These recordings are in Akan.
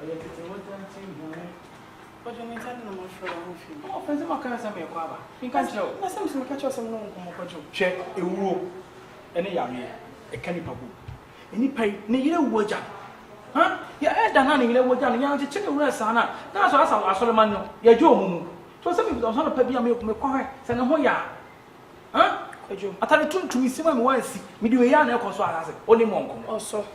But you need to know more for a Oh, friends, my cousin, I'm a you can't show. I sometimes catch us some long Check a rule. Any young a canny pabu. Any pay, neither wood. Huh? Yeah, I done honey, you would done young to check a rest, Anna. That's what I saw the man. Yeah, Joe. So some people don't have a peppy milk, McCoy, send a hoya. Huh? I tell you to me, Simon once, me do a young Elcos, only monk. Also.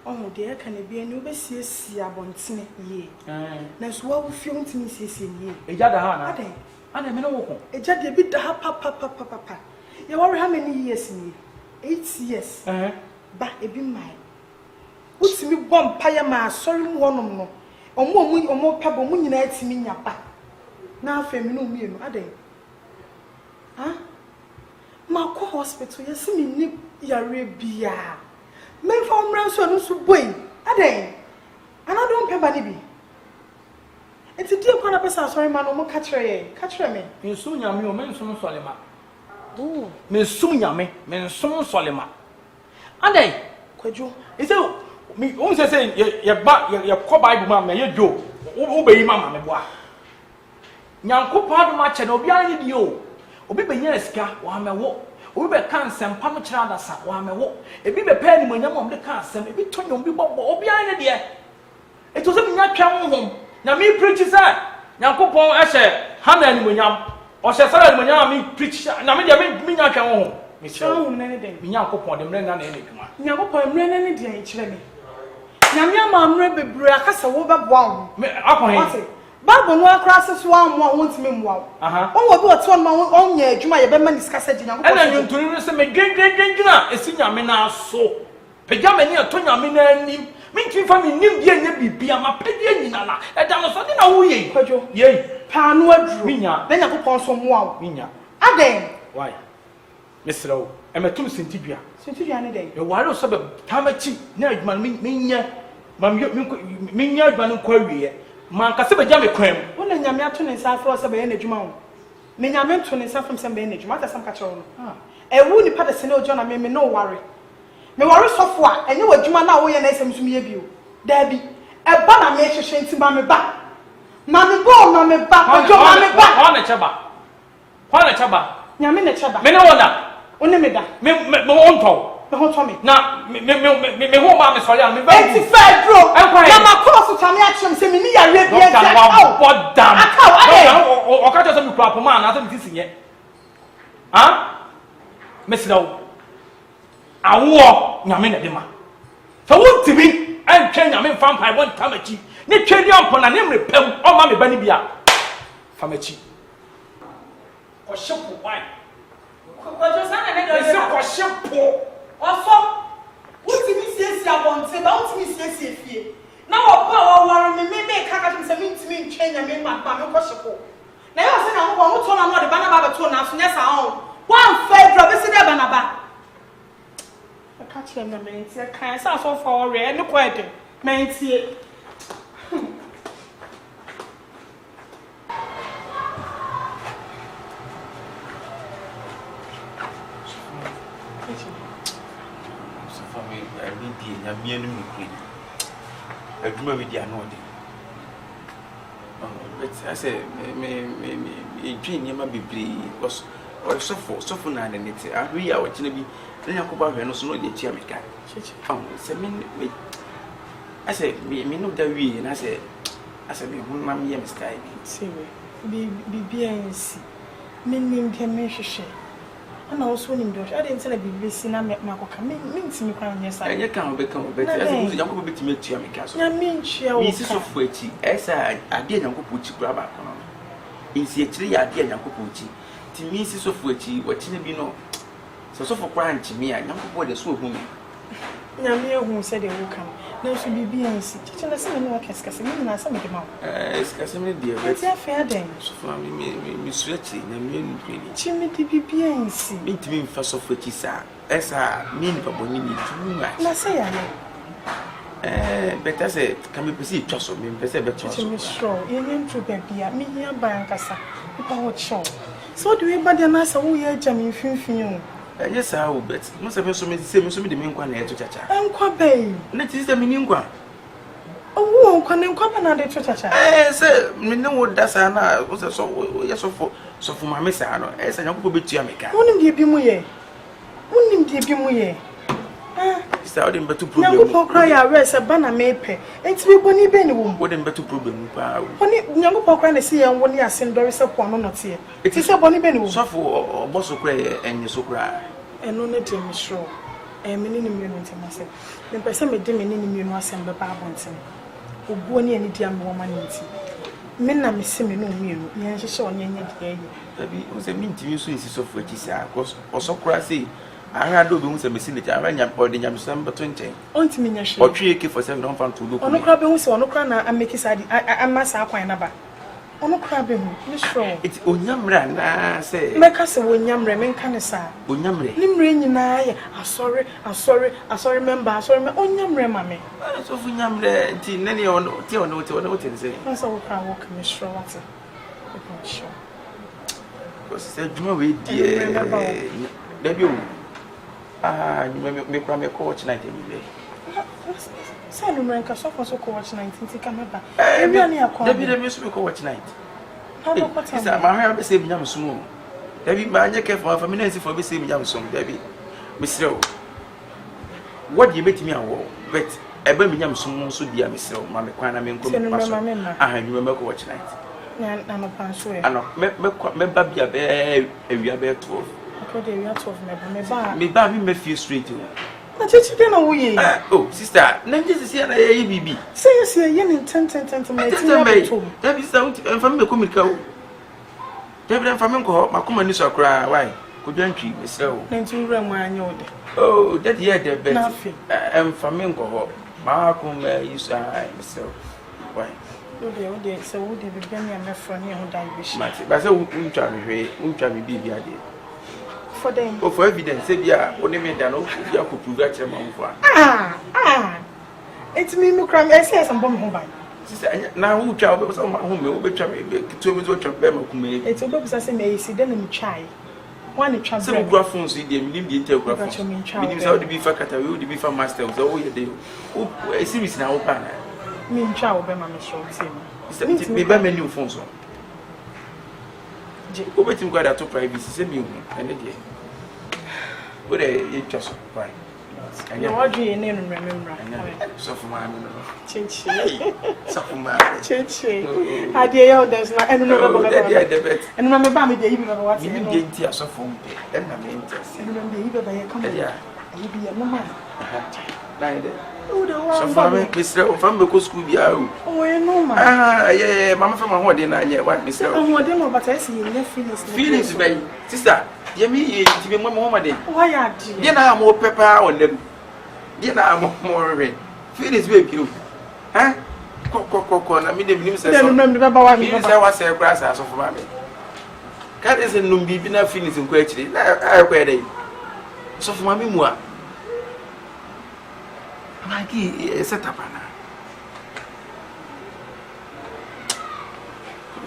Oh, dear, can it be a new BCS Abontin ye? That's what we feel to me, ye. A Yadahana, and a minnow. A jet a bit the papa. You are how many years in ye? 8 years. But it be mine. What's me one payama, sorry, one more. Or more pebble, moon unites me in your back. Now, feminine me, are they? Huh? Marco Hospital, you see me nip Yarabia. Men from Ransom so boy, are they? And I don't pay money. It's a dear corner person, sorry, man, no catch me. You soon yam your men soon solima. Oh, Miss soon yammy, men soon solima. Are they? Could you? Is it me? Who's saying your call Bible, mamma, you do. Obey mamma, me boy. Yanko part of my channel behind you. Obey Yeska, while my walk. We be cancer and pamachada sa wa me wo e bi be pen mo nyam de cancer e bi tonyo bi bobo obi an de e to se bi nya twa honhom na me preach say Yakobon a she hana ni mo nyam o she sala ni mo nyam me preach na me de me nya twa honhom me twa honhom na ne de me Yakobon de mre na na e dwuma Yakobon mre na ne de e kire me nyame ama mre bebre akasa wo be boa me akon Bible no across one more won't me wow. On will be 1 month on ye, Juma, your man is cassette. And then you to say, me gina, a senior mina so. Pejamania, Tonya mina, me from me, nim, be a ma pedian, and I'm something away. Yea, Panua Mina, then I go upon some wow, Mina. Again, why? Mr. O, I'm a 2 centibia. Centibia any day. A wild suburb, Tamachi, no, man, me, man, query. Man kasebe jame kwem wona nyame ato ne nsa afro se be na adwuma ho me nyame to ne nsa from se be na adwuma ta sam ka kyewo no ewu ni pada se ne ojo na me no worry sofo a enye wadwuma na wo ye na esem sum ye bio da bi e ba na me hwehwe nti ma me ba ojo ma me ba ho na cheba nyame na cheba me ne wona one me da me wonto me ho to me na me ho ma me sori an me ba enti fa bro na ma course to me action se me ni ya re bia ja bodam o ka to se me kura poma na se me tisinye me sidawo awo nyame na de ma fa wontimi an twa nyame mfa mpa won tamachi ne twedi ampo na ne mre pam o ma me ba ni bia fa machi ko shepu why ko jo sana ne do se ko shepu also what me say abonte ba what me say fie na wo pa wo me kaka to say me ntimi ntwenya me ma ba me ko shepo na yo say na wo to na no de ba na ba beto na so nya sa on one federal be say de ba na ba I catch them na me tie kan sa so for re ne ko ede me tie na mienu mukuri aduma we dia no de but I say me dream nyama bibli because or sofo na ne nete ahwe ya wo kina bi na Yakoba hwe no so no de tia me ka say me I say me no da wi na say me hu ma me ye me sky see we BBNC me nim ke me hwehwe ana also nim do I didn't tell a BBC na me makoka me ntimi kwan nye sa enye kan obeka as a musu Yakoba betime atua me ka so na me nchia wo mi si sofo achi esa ade Yakoba achi kura ba kono insi akire ya ade Yakoba achi ti mi si sofo achi wachi bi no so sofo kwa nchimi a Yakoba de so ohu me na me ehu se de wo kan na so BBNC chiche na se me no keskase me na se me de ma eskase me de bet ti afia den sofo mi suachi na me nkweli chi me de BBNC mi ntimi mfa sofo achi sa esa mi ni baboni ni tuma na se ya no better say can be pesi twa so me pese be twa so me sure ye nyem tru bia me hia ban kasa pa wo cho so do we bad na sa wo ye jam finfin o yes I will bet no se so me se me so me de me nkwa na eto chacha nkwa bei na ti se me ni nkwa owo no kwanen kwapa na de chacha say me no wo dasa na wo say so yes so for my mesa no say nyankopɔ betua meka wonim de bi mu ye sister wo dem betu problem nyankopɔ kra ya we say bana mepe enti bi boni be ni wo wo dem betu problem pa oni nyankopɔ kra na si ye wo ni asen dɔre sɛ ko no note e ti sɛ boni be ni wo so for oboso kra enye so kra eno ne de mi sure meni ni mienu ntema se me pese me de meni ni mienu asem be ba abonten obuo ni ani dia me wo ma nti me na me se me no mienu ye nhyehyɛ onye nye de ye abi o se mi ntimi so nsi so for akisi a cause osokura say ara do be hu se me si ne ara nya body nya me sam beto nchen ontimi nya hwe otwe eke for 7 don fan to look ono kra be hu se ono kra na ameki sadi amasa akwan na ba ono kra be hu ni sure it onyamra na say meka se wonyamre me nka ne sa onyamre ni mre nyina ye asori member asori me onyamre ma me so fu nyamre nti nani ono ti ono say na so kra wo ka me sure what sure because say juma we die dabi o me kra me coach night me say no man ka so for so coach night nti ka me ba ebi ani akwa dabi so me coach night is a ma be say me nyam sumo dabi ma anya ke for family nsi for be say me nyam sumo dabi me srew what you make me awo but ebe me nyam sumo so dia me srew ma me kwan na me nko me paso ahanu me coach night na no pan so e ano me ba bia be awia be 12 ko de awia 12 me ba me feel straight na chichi de na wo ye oh sister na nje se na ye bibi say ye ni 10 me ti na to da bi sa fa me ko mirika o da bi fa me ko makoma ni so kra why ko dwantwi me sre o na nti wura mu anya o de oh that ye the best fa me ko ho ma ko me use me sre why Ode so wo de be benya me fro ne ho dai be shi mate ba se untwa me bibi ade for them for evidence say bia oni me da no bia ko prove a kire ma wo it's me crime I say some bomb ho ban sister na wo twa wo so ma ho me wo be twa me to me zo twa be ma ku me it's obo bisa say me si de na me try one twa so gua phone so dey minim dey tell gua phone minim say wo dey be fa kata wo dey be fa master so wo ye dey wo series na wo pa na me twa wo be ma me show team me ba menu phone so go betim go that to privacy say me hu ene dey wo dey ye twa so fine no what you ne no remember so for my no chichi so for my chichi ade yo there's not eno no go be eno no me ba me dey you be what you dey ntia so for me and na me interest eno no dey you be come yeah you be no man na ide o de wa so for me Mr. o fam me ko school bia o oh no man yeah mama fam ho de na anye what Mr. o de mo but I see you feelings by sister ye me ye ti be mama de why ya di ye na mo pepper on them ye na mo re feelings be pure ko na me de binim say so no me ba wa me ba say wa say kra say so for me ka de say no bibi na feelings nko akiri na ay ko e dey so for me mu a Magi set up na.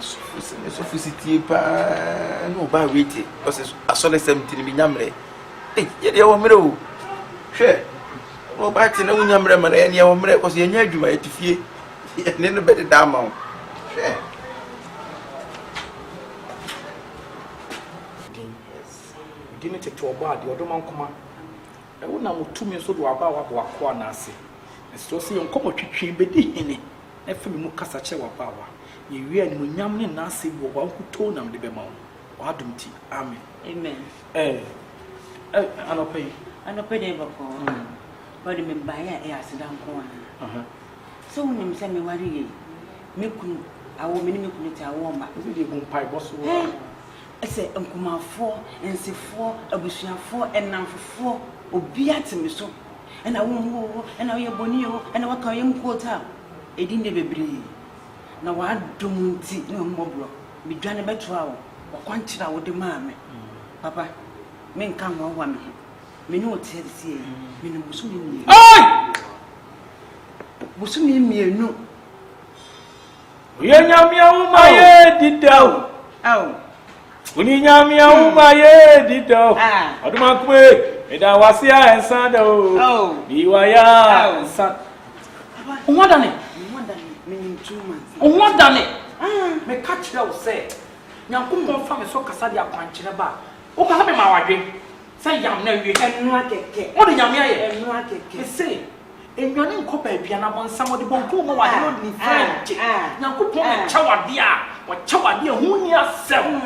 So fusiti pa no ba wait. Because asole 17 bi nyamre. Ye de wo mre o. Hwe. O ba ti na wo nyamre ma na ye wo mre because ye nya adwuma etifie. Ye ne no be de da ma o. Hwe. Dini tete oba de odoman koma e wona mutumi so do aba wa ko na ase so se yonkomo twetwe bedi hene e fe mu kasa che wa ba wa ye wi ani munyam ne na ase bo wa nkuto nam de be ma wo adum ti amen anope de bako body me baya e asida nko so wonim se me wari ye mekunu awo me ni mekunu ti awo ma de gun pai boso ese nkumafo ensefo abusuafo enamfofo obi atime so ena wo ena ye boni yo ena waka ye mkota edin de bebre na wa dom nti na mmobro mi dwane beto awo wakwankyira wo de maame papa me nka ho wa me ni otie de sie me no busumi mi busumi mienu ye nyamia wo ma ye didaw aw Uni nyamia uma ye dido. Oduma kwe eda wasia ensan do. Iwa ya ensan. Umwanda ni. Me 2 months. Oh, what done it? Me catch that say. Nyankum mo fa me so kasa dia kwankyere ba. O kasa me ma wadwe. Say yam na wie. Enu akeke. O de yam ya ye. Enu akeke. Me say enwane nkɔ ba bia na bon sam de bon ko mo wadwe no ni French. Nyankum mo chawade a, wo chawade a hu ni asɛm.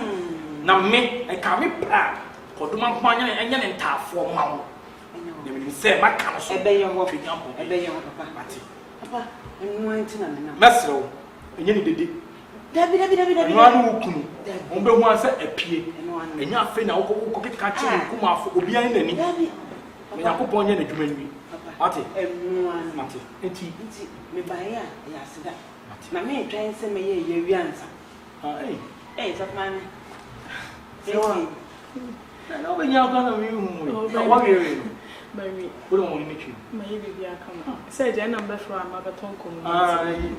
Na me e ka me pa. Koduma kwanya enya ne ntafo ma wo. Ne me say maka no so. Ebe ye wo papa. Mate. Papa, enu anti na me na. Mesro. Enye ni dede. Dabi. Nanu ukunu. Ombe hu anse apie. Enya afi na wo keka chi nkuma afo obi an nani. Dabi. Yakopon nye na dwuma nwi. Ate. Enu an. Mate. Enti me bae a ya sida. Na me twan se me ye wiansa. So man. So na obe nya kwa na mi hu. Wa we. Mary. Wo do mo ni twi. My baby akama. Say je number for amabeton komu.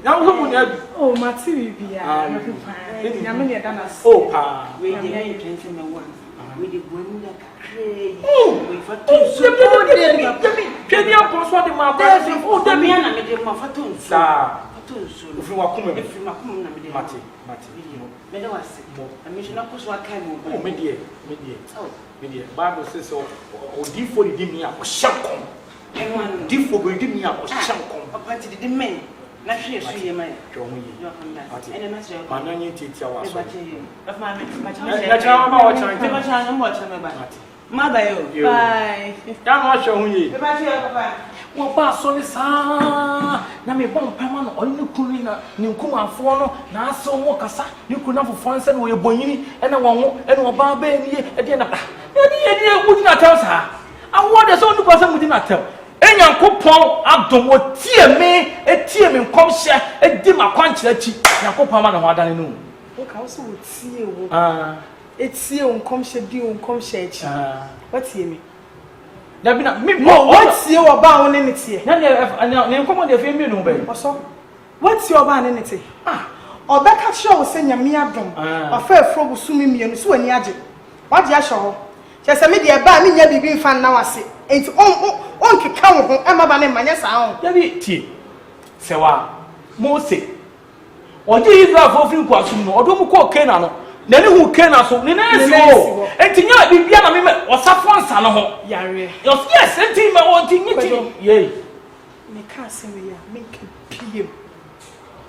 Na wo mo ni abi. Oh, Mati baby ah. Ya me ne dana. Oh pa. We dey me twan se me wan. We dey bonu da kakre. We fa to so Kedi am so de ma ba. Oh, da me na me de ma fa to nso. Sa. To nso. Ofri wa kuma. Efri ma kuma na me de. Mate. Me de wase. Na me shina ko so aka mo. Oh, me die. Oh. Media Bible says so odifo di mi a ohyankom Enwan difo go di mi a ohyankom papa ti di men na hwe so ye mai twa mo yi ene na se mananye titia wa so papa me na cha ma wa cha papa cha na mo cha me ba ma ba yo Bye. ya no hwe ho yi papa che papa wo ba so ni sa na me bon pama no oni ne kunu na ne nkumafo no na aso wo kasa ne kunu afofo nse no ye bonyini ene won ho ene oba ba ni e de na ye mudi na tel sa awo de so nu ko sa mudi na tel enyankopon adom o tie me nkomhye e di makwankyere achi nyankopon ma na ho adane no wo ka wo so wo tie wo etie wo nkomhye di wo nkomhye achi watie me na bi na me watie wo ba wo ne ne tie na ne nkomo de fe mi no be oso watie wo ba ne ne tie obeka kire wo se nyame adom ofa afro bu sumi mienu so wani age waje ahye ho chese me de ba me nya bibi mfa na wase enti on keka wo ho ema ba ne manye sa ho ya bi tie sewa Mose oje Israel fo firi kwasum no odo mu ko Canaan no na ne hu Canaan so ne na esiwo enti nya bibia na me osafo ansa no ho yare yes enti me wonti nyiti ye me ka se me ya me ke piem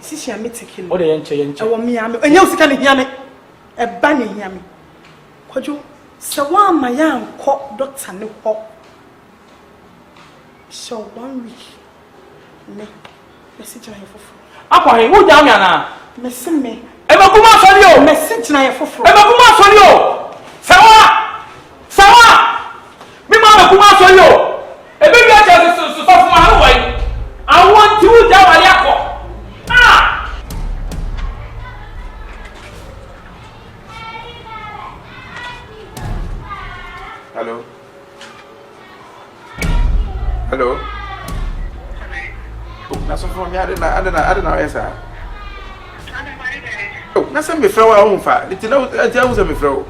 sisi ya me tekino o de yenche e wo me ya me enya usika ne hia me e ba ne hia me kwadwo se wa ma ya anko doctor ne ho so 1 week me message na yefofo akwa he wo jam ya na me se me e ba kuma sori o message na yefofo e ba kuma sori o sawa mi ma kuma sori o e be bia je so for ma ho wai I want you jam ali akọ Hello. Oh, na so from me adena esa. Oh, na sem me frɛ wa ho fa. Liti na ati me frɛ wo.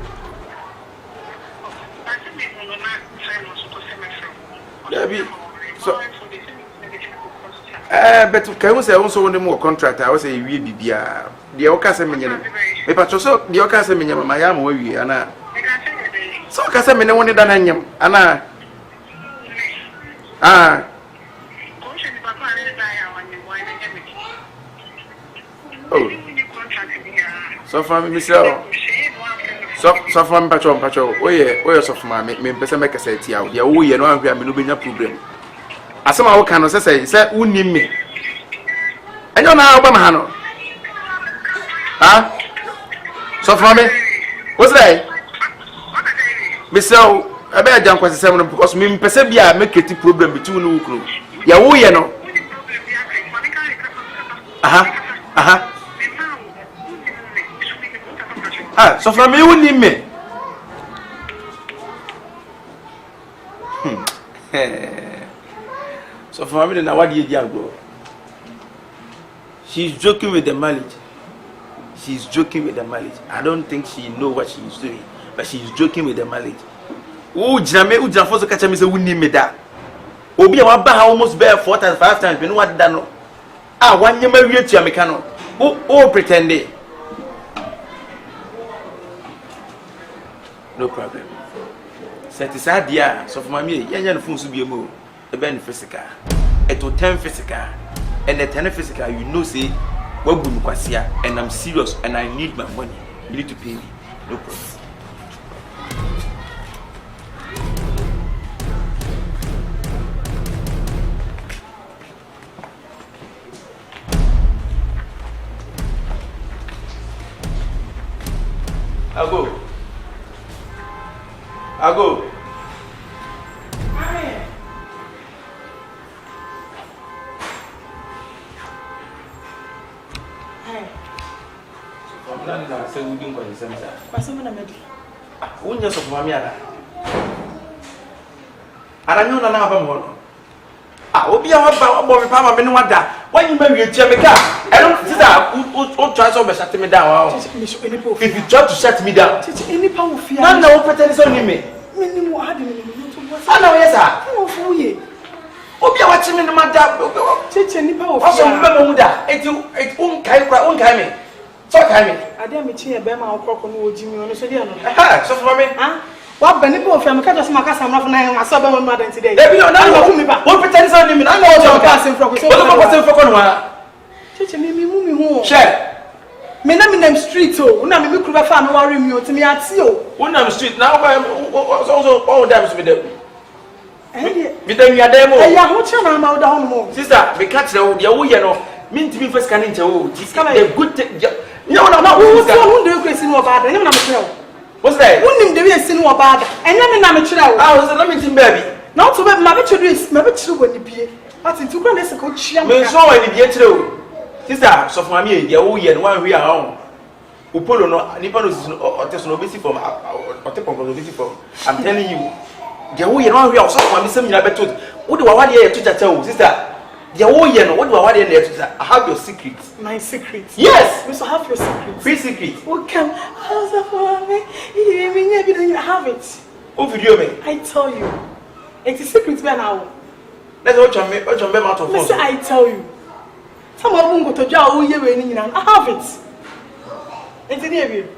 Yabi. So but can you say also when the contract I was say we bibia. The oka say me nyene. Me patcho so the oka say me nyama ma ya ma wi ana. So oka say me ne woni da na nyam ana. Oh. So from myself. So from patcho. Oh yeah, so from me pese make say tia. Dia wo ye no ahwe me no benya problem. Asema wo kan no say unnim me. Enyo na oba ma ha no. So from me. What's that? Myself ebe ajan kwase sem no because me pese bia make it problem between no ukro. Ya wo ye no. So from me you need me. So from me now what do you go? She's joking with the marriage. I don't think she know what she is doing, but she's joking with the marriage. Oh, Jame for so catch me say we need me that. Obi wa ba almost bear 4 times 5 times, you know what that no. Ah, one year maybe to Americano. Oh, pretend it. No problem. Set aside, yeah, so for my me, young fools to be a move. A band physical. It will 10 physical. And the 10 physical, you know, say, well, Bumquasia, and I'm serious and I need my money. You need to pay me. No problem. I'll go. I'll go. Say we didn't go to the center. What's on the medic? Wouldn't just of Mamiana. And I know that I have one. I will be a boy, Papa, and what that. Why you marry a Jamaica? I don't see that. Who tries to shut me down? If you try to shut me down, any power fear. none of pretends on me. I know, yes, sir. Obi a watching in the matter. Teach any power. Also, remember that it won't carry me. So carry me. I dare me cheer Bema or Croco, Jimmy, on the Sodiano. So for me, huh? What benefit of him? Can't just make us some of my suburban mother today. They don't know what pretends on him. I know what you're passing from. What's the Teach me, home. Share. Me na me name street oh, na me kruba fa me worry me o ti me ati o. Who name street now also all dams with them. With them ya demo. Eh ya ho che na ma o da ho mo. Sister, me catch the wo ye no. Me ntimi first can nche wo. The good no who so who do you see no bad. Enya na me kire o. What's that? Who nim the way see no bad. Enya me na me kire o. Ah, so let me think baby. Na to be ma be kire is ma be kire wo ni bie. Ati ntu kra na se ko chia me. Me so wa ni bie kire o. Sister, so for me dia wo ye no wan hwe a Upolo no nipa no sisi no oteso besi from otepo no besi from. I'm telling you. Dia wo ye no hwe a so for me sem nyina beto. Wo de wawade ye to chacha o sister. Dia wo ye no wo de wawade ye to chacha. I have your secret. My secret. Yes. We so have your secret. Free secret. Okay. How's for me? You have it. Who video me? I tell you. It's a secret man now. Let's watch me out of phone. Listen, I tell you. Someone go to jail we I have it. It's in here.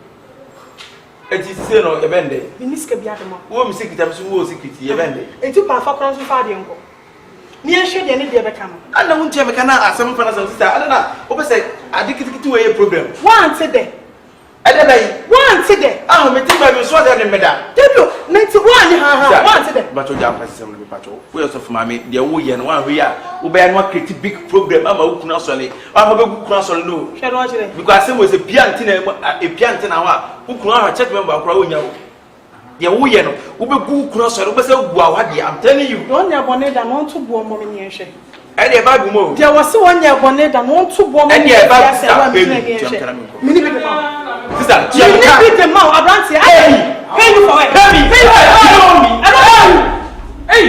It is say no ebende. Miniska biadema. Wo mi secret am so wo secret ebende. Eti pa fa kran so fa de nko. Ni ehwe de ne de be kam. Ana won tie me kana asem fa na so sister. Ana wo be say adikiti we problem. One today. Adalai. One today. Ah me tin ba me so de meda. Debio 91 ha. One today. But you jam person we pacho. We also for mama de wo ye no wan hwe a wo be no create big problem ama wo kuna so le. Ama be kuna so no. Hwe do chire. Because say was a pianti na ho a wo kuna ha church member akura wo nya wo. De wo ye no wo be gu kuna so le wo be say gu awade. I'm telling you. Don't ya bone da no to bu omo me ni ehwe. E de ba gu mo. De wo se won ya bone da no to bu omo me. E de ba gu Mini be ma. Sister, you need the mouth abranti. Pay me for it. Pay me. Hey,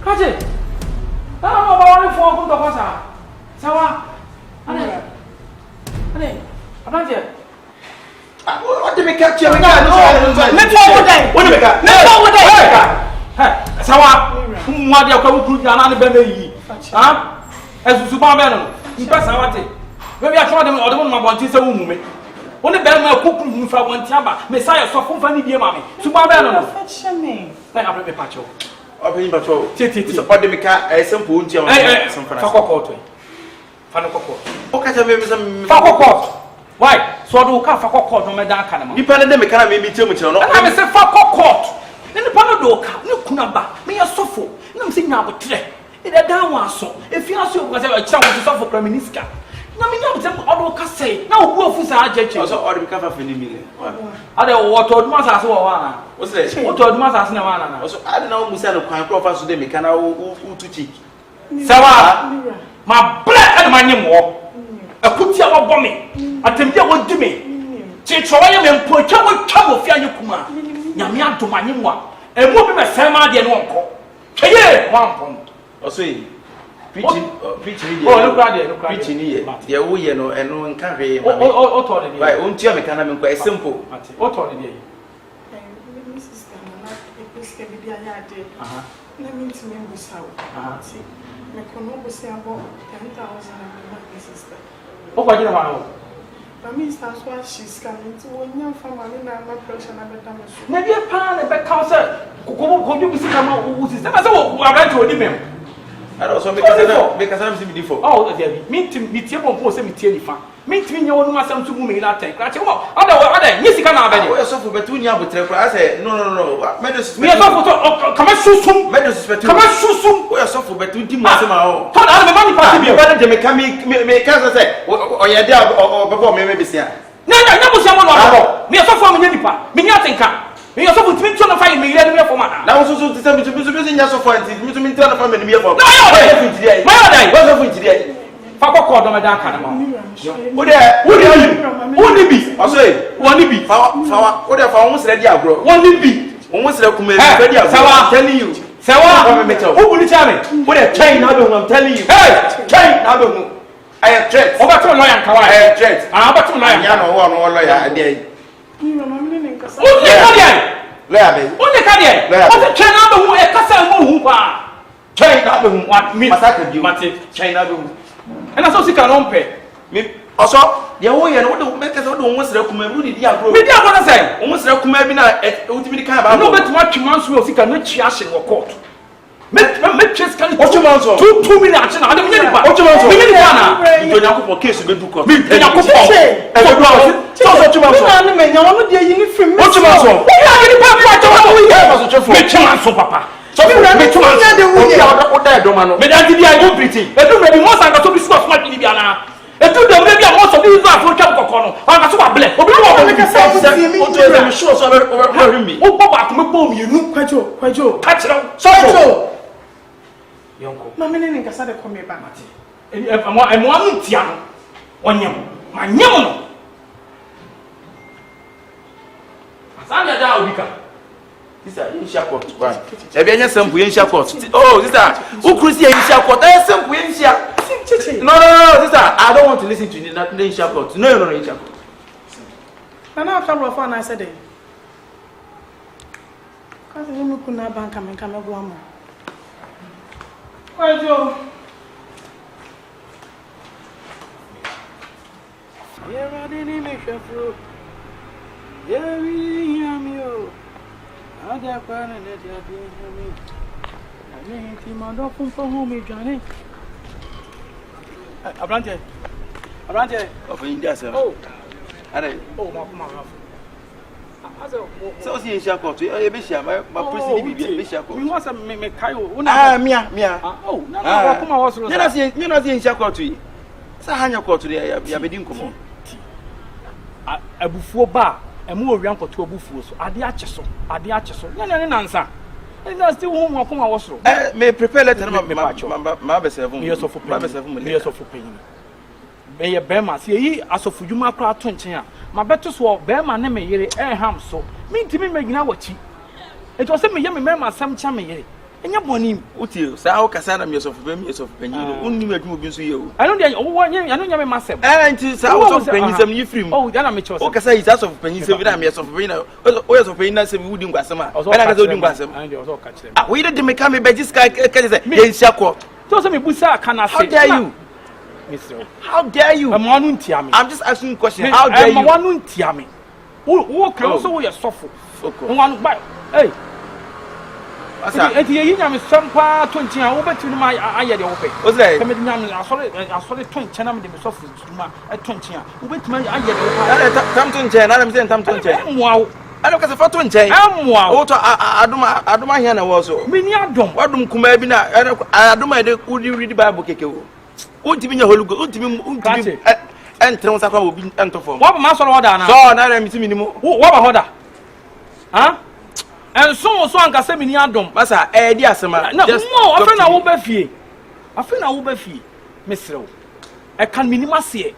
catch it. I don't know about for come to pasa. Sawa. Ane. Abranti. What do we catch you? Let forward day. What do we catch? Let forward day. Hey, sawa. Mwa dia kwa bukuru dia na ne be yi. Ha? Esusu ba be no. Mpa sawa te. We bi atwa dem odem no mabonti se wo mume. Only Belma cook from one tamba, Messiah, so from Fanny Dear Mammy. Subabano. Fetch me. Let me patch you. Open patrol. Titi, support the Mika, a simple until some Fako. Okay, maybe some Fako. Why? So I do come Fako court on my dark animal. You pardon them, can maybe tell me to know. I say Fako court. Then the Panadoka, no Kunaba, me a sofo, no thing now but today. In a down one so. If you ask you was a child to suffer from Miniska. Na me nyam tem odo ka sei na wo fu sa ajeche also odo me ka fa fini mile ade wo to oduma sa se wo wa na wo se wo to oduma sa se na wa na also ade na wo musa no kwan profa so de me kana wo tu cheek sawa ma bla ade ma nyem wo akutia wo bo me atemtia wo di me chi chowa ye me mpo twa wo fi anye kuma nyame adoma nyem wa emu bi me sema ade no onko tweye wan pon also preaching oh look at it preaching here there wo ye no eno nka hwe o to de right on tia me kana me kwa simple o to de dey Let me to me sound. See, my conobo say about 10,000 and my sister. Oh, I don't know. But Miss that's why she's coming to one young family and my pressure and the damage. Maybe a pan and back concert. Could you see come out who's the I to a name? I also because I'm simply for. Oh, there mean to meet your own post and tell meet me your own some to me that take. Other, yes, you can have it. We're so for between you with I said, no. We are so come soon. Come soon. We are so for between Tim Massimo. Turn out the money party. You better make us say, or your dad or before me maybe say. No, someone. We are so for me, Miniatinka. We are so for me to find me for man. Now, also to tell me to be using your software and to me tell the family for. No, what's up with today? Papa called on a dark animal. Who only be? I say, only be. What if I almost ready, bro? Only be. Almost recommend ready. I'm telling you. Sawa, who will tell me? What a chain, I'm telling you. Hey, chain, I have threats. Over to lawyer, I have threats. I'm about to lie. I know one lawyer. I did. Only carrier. What's a chain number one? A castle who are chain number one. Me, massacred you, Martin, chain number. And I saw sick and pay. Me also, the way and what the makers almost recommend Rudy Diablo. We don't want to say, almost recommend at ultimate kind of no better what you want to see can not chash in your court. Make chess can watch your mouth 2 minutes. I don't know what you want to do. You don't have a case to be booked. Me, and I could say, I don't know. So, what you want to do? I want to be uniform. What you want to do? We are going to do papa. So me too much. Me that be I go pretty. E do me most and to be so smart ni biana. E do dem be most of these are for cham kokono. Anga so able. Obi wo make say o to me sure so over me. O papa ko me bom yenu kwajo. Catch now. So yonko. Ma me ne nkasa de come ba mate. E mo anu tia no. Onyem. Ma nyem no. Asanya da obika. Sister, in Shakot, one. Ebianya sample in Shakot. Oh, sister, who could see in Shakot? I sample in Shakot. No, sister, I don't want to listen to you. Not in Shakot. No, in Shakot. And now, come off on, I said, because you could not bank and come up one more. Why, Joe? Yeah, I didn't make a fruit. Yeah, we am you. I got fun and let you be me. I mean, you might not come from home, Johnny. Abrante. Of India, sir. Oh, my. So, see, Shako, a bishop, my prison, bishop. We want to make Kayo. Ah, Mia. Oh, no, I was not in Shako tree. Sahanya called today, I have been come on. A buffo bar. And more young for 2 buffos. Adi acheso. Yan answer. And that's still home of my was. May prepare letter my 7 years of pain. May a Bema see as of you, my crowd 20. My better swap Bema name ye ham so. Mean to me, make now what she. It was a me young member some charming. And your money, Util, Sao Cassandra, years of pain. Only make movies to you. I don't know myself. And to South Penny, some new film. Oh, then I'm a choice. Okay, say it's of Penny, 7 years of pain. Where's of pain, some wooden Bassama. I was doing Bassam. We didn't make me by this guy, Shako. So, me Busa, can I say, dare you? Mister, how dare you? I'm one Tiami. I'm just asking you a question. How dare you? One Tiami. Who can also wear soft? One by, hey. You have some part 20 over to my eye. Was there? I saw it 20 and I'm the soft at 20. Wait, my eye. Come to 10, I'm saying, come to 10. Wow. I look at the 20. I'm wow. I don't mind. I was so. Many I don't. What do come I don't mind. Would you read the Bible? Won't you be a whole good to me? And throws up will be antiform. What master order now? So now I'm seeing you. What order? Huh? And so I can say, Miniadom, Massa, dear Sama. No, I feel I will be fee. I feel I will be fee, Miss Rowe. I can minima see.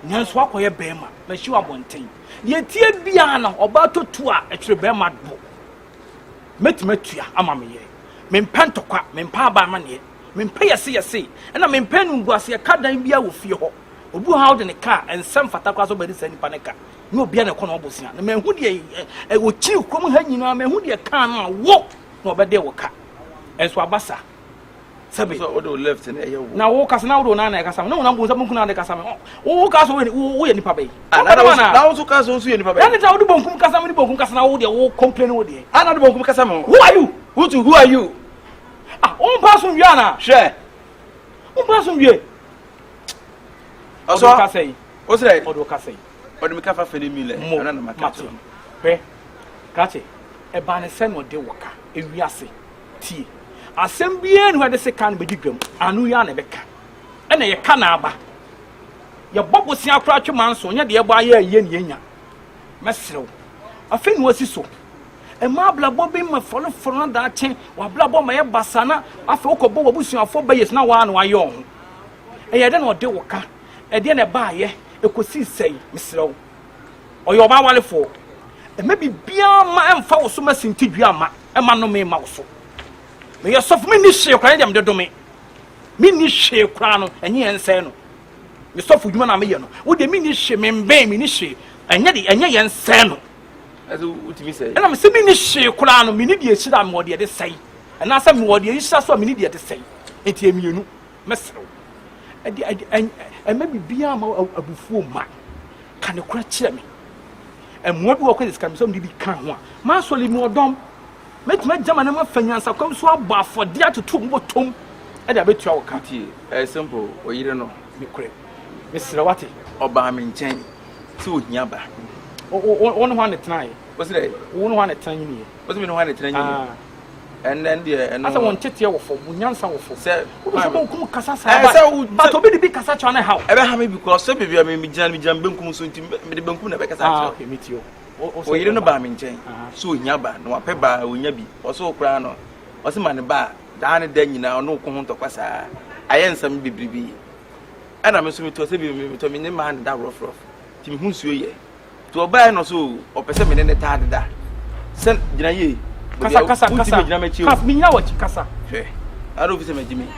Nyan swap or a bema, but you are one thing. Yet, dear Biana, about to tour at your bema book. Metria, Amami, men pantoqua, men pa by money, men pay a CSC, and I mean pen was a card in Bia with fear. Obu out in a car and some fatakwas over this any panica. No biana conobusia. The man who would chill come hanging on men who dear can walk, no, but they will cut. Eso abasa. Sabi. So odo left na eyo. Na wo kasa na wo na na kasa. Na wo na bo nsam kuna na kasa me. Wo kasa wo ye nipa bai. Na wo so kasa wo so ye nipa bai. Na wo do bonkum kasa me bonkum kasa na wo de wo complain wo de. Ana do bonkum kasa me. Who are you? Who are you? Ah, on pass on Viana. Share. On pass on Vie. Oso kasa yi. O say. Odo kasa yi. Odo me kafa fene mi le. Ana na makato. Pe. Kache. E ba ne se no de woka. E wiase. Tie. Asem bia no de se kan be digwam. Anu ya na be ka. E na ye ka na aba. Ye bobosia akra twema nso nya de ye ba ye ye ne yenya. Mesrew. Afi no asiso. E ma blabo be ma folo da chen. Wa blabo ma ye basana. Afi okobo wobusuafo ba yes na wa no aye on. E ye de no de woka. E de na ba ye ekosi sei mesrew. Oyo ba walefo. E me bibia ma emfa wo so masintidua ma. E ma no me ma wo so. Me yourself me ni hye kra dem de do me ni hye kra no enye yense no me sofu dwuma na me ye no wo de me ni hye me mben me ni hye enye yense no azu utimi say na me se me ni hye kra no me ni de ehira me wo de sei na sa me wo de ehira so me ni de sei enti emienu mesrew me bibia ma abufuo ma ka ne kra kire me emmo bi wo kwese ska me so me di kan ho a ma so le mi odom metuma jama na mafanyansa kom so aba afode atoto mbotom e da betua wo ka tie simple oyire no me kure me sira wate oba me nchen ti ohia ba won ho ne tnae wo sire won ho ne tnan ni wo se me no ho ne tnan ni and then there and asa won tete wo fo munyansa wo fo se wo kum kasa sa ba to be kasa cha na how e be ha me because so bibia me gina benkum so nti me de benkum na be kasa cha okay metio oyire no ba me nchen so ohia ba no ape ba onya bi oso kra no o se mane ba da ne da nyina ono ko ho ntokwa ayensam bibribi ana me so me to se bi me to me ne man da rough ti me hu nsuo ye to oba no so opese me ne ta da sen gina ye kasa me nya wachi kasa hwe aro fi se me jimi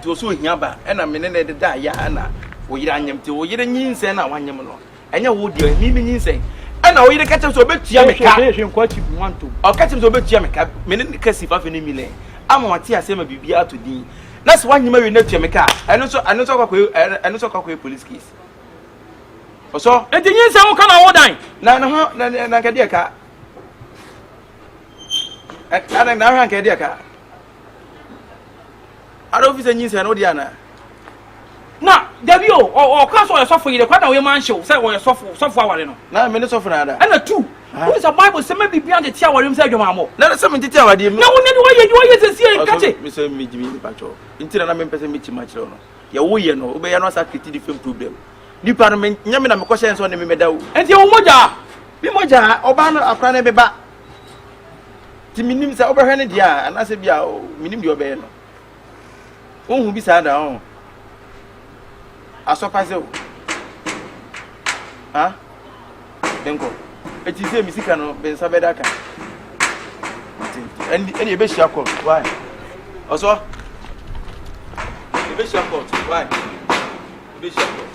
to so ohia ba ana me ne da ya ana oyire anyam ti oyire nyinse na wanyam no enya wo di mi nyinse ana oyire ka so obetua me ka hwe nkwachi wanto o ka so obetua me ka me ne ka si fa fe ne mi le ama wati ase ma bibia to din na so wanyima we na tua me ka eno so kwakwe police case oso enti nyinse wo kana wo dan na ka dia ka ana na han ka dia ka ara officer nyinse na odi ana na dabi o ka so yesofo yire kwada we man hyew say wo yesofo aware no na me ne sofo na ada ana tu what is the bible say me bibia de tia aware m say dwuma mo na se me titi awade mi na wo ne wo ye sesi kache me say me jimi ni pacho intira na me pese me chima chiro no ye wo ye no obe ye no sa create different problem nipa no me nyame na me ko hye so ne me meda wo enti wo moja bi moja oba no akra na beba ti minim sa oba hwe ne dia ana se bia minim di oba ye no ohun bi sa da ho asopaze ha denko eti se misika no be nsa beda ka eni ebe hia court why oso ebe hia court why ebe hia court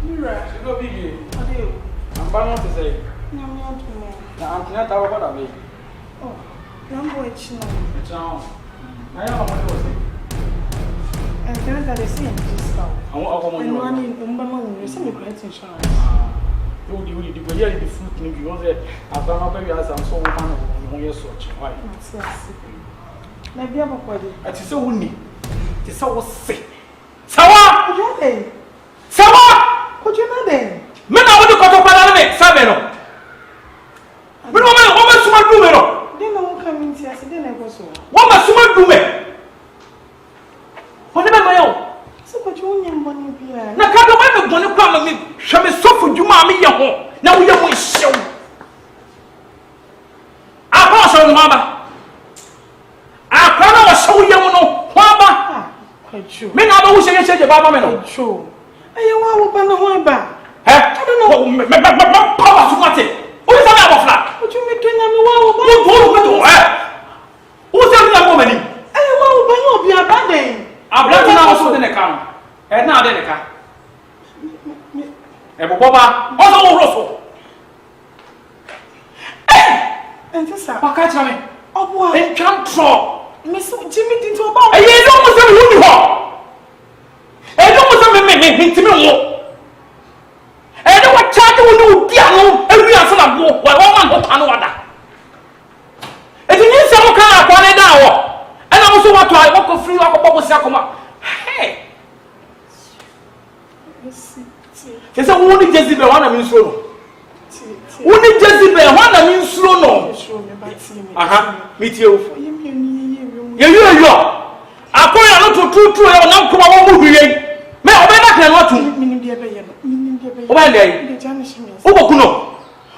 Mira, se go bigi. Adeu. Amba no te say. No me antumo. Na antina ta wo da be. Oh, nambo echino. Chao. Na ya mo do say. Can I say this now? Awon mo And yo. one in umba ma we say me create insurance. You di go here the fruit ni you say aba ma ba wi asam so wo ma no ho ye so chi. Why? Na bia bokodi. Ati se wo ni. Ti se wo se. Sawa! Oje Sawa! Oje na den. Me na wo di koto pada me sabe no. Me no me o ma suma du me no. Den na wo come into ase den na go so. Wo ma suma du me. Ho ne be ma yo. So ko jo nyam boni bia. Na ka do ma me boni kwa ma me hwe me sofu dwuma me ye ho. Na wo ye mo hyew. Me na ba wo shege baba me no. Cho. Aye wa wo ba na ho ba. I don't know. Me power to mate. Who is that abofla? What you me do na me wa wo ba. Wo do Who say me na mo mani? Aye wa wo ba yo obi abaden. Abla na wo so de ne ka no. Na de ne ka. Boba, what's all Russell? And this are Catch me. Oh, boy, and can't draw. Miss Jimmy into a bow. I don't want to be who you are. I don't want to be me to me. I don't want to do piano every answer of war while one man hope another. If you need some kind of one hour, and I also want to I walk a free walk of Bobo Sakoma. Hey. It's a wounded Jezebel, one of you slow. Wounded Jezebel, one of you slow. No, meet you. You. I call you not to true, and now come on, movie. May I can what to mean the other? One day, Obokuno.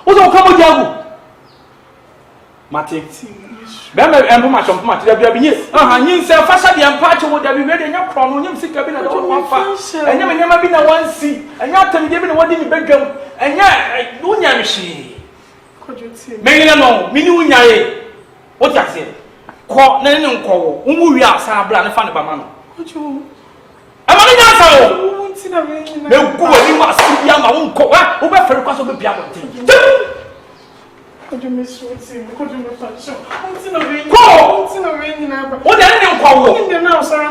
What's all come with you? Martin. Remember, and much of much that you have been here. You say, Fasha, the Ampache would have been ready in your crown, you see, cabin, and you never been a one seat, and you're telling me what in the bedroom, and yet, no yamishi. Could you see? Maybe no, Minunya. What I say? Call, no, call, we are Sabra and Fanny Bamano. Could you? I'm only answer. No, go, you must see young, I won't call her, who better because of the piano. Could you miss what you could you miss? I'm still a rain. What the hell call in the now, sir?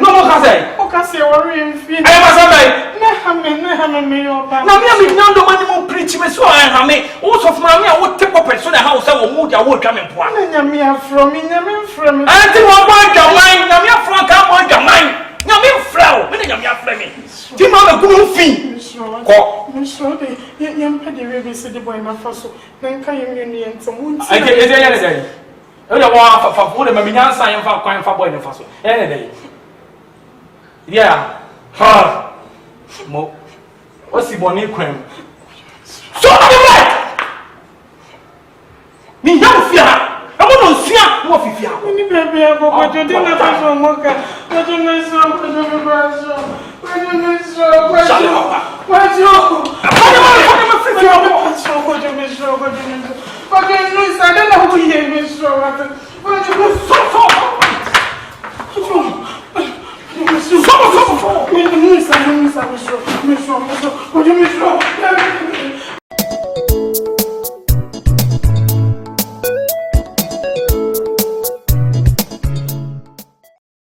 No more can say. Okay, say, worrying feet. I was a man. Never me. Now, me, I'm not the one who preach me, so I have me. Also, from me, I would take up so the house I will move. I will come and point. And me from me, from I think one point your mind. Now, me from come on your mind. Now, me flow. Me, I'm your flaming. Tim on a good fee. Miss Roddy, young Paddy River said the boy my fossil. Then can you and some wounds? I get it any day. Oh, you want for food and my sign for crime for boy and fossil. Any day. Yeah. Ha. Mo. What's the bonnet cream? So, me young fear. I want to see what if you are. Baby, I go to dinner for Mocha. What you miss? What